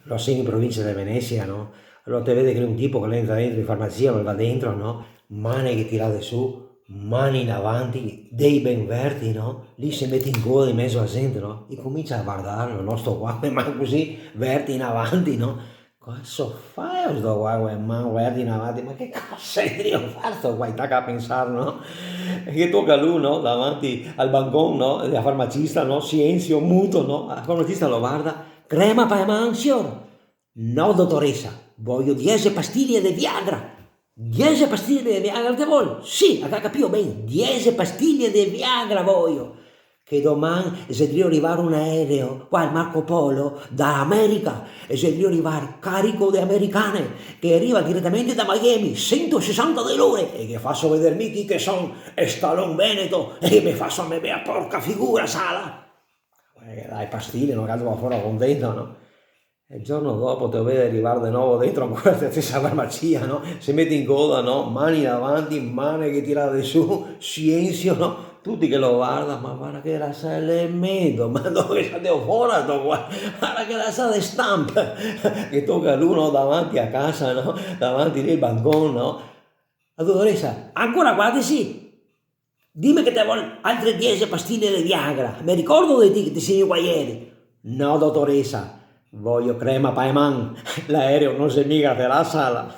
lo sei in provincia di Venezia, no? Allora te vede che è un tipo che entra dentro in farmacia, ma va dentro, no? Mani che tirate su, mani in avanti, dei ben verdi, no? Lì si mette in coda in mezzo alla gente, no? E comincia a guardarlo, no? Sto qua, ma così, verdi in avanti, no? Cosa fai sto qua, man verdi in avanti? Ma che cosa devo fare sto qua? Tacca a pensare, no? E che tocca a lui, no? Davanti al bancone, no? Della farmacista, no? Silenzio, muto, no? La farmacista lo guarda. Crema para mansione? No, dottoressa, voglio 10 pastiglie di Viagra. 10 pastiglie di Viagra te vuole? Sì, ha capito bene, 10 pastiglie di Viagra voglio. Che domani se deve arrivare un aereo, qua il Marco Polo, da America, e se deve arrivare carico di americane, che arriva direttamente da Miami, 160 di loro, e che faccio vedermi chi che sono, e Stallone Veneto, e che mi faccio a me bella porca figura, sala. Dai pastiglie, non cazzo va fuori contento, no? E il giorno dopo te lo vedi arrivare di nuovo dentro ancora la stessa farmacia, no? Si mette in coda, no? Mani davanti, mani che tirate su, silenzio, no? Tutti che lo guardano, ma guarda che la sa elemento, ma dove devo fuori sto qua? Guarda che la sa di stampa, che tocca l'uno davanti a casa, no? Davanti lì il bancone, no? La dottoressa, ancora guardi sì, dimmi che ti vuole altre 10 pastiglie di Viagra, mi ricordo di te che ti segno qua ieri. No, dottoressa, voglio crema Paeman, l'aereo non si migra per la sala.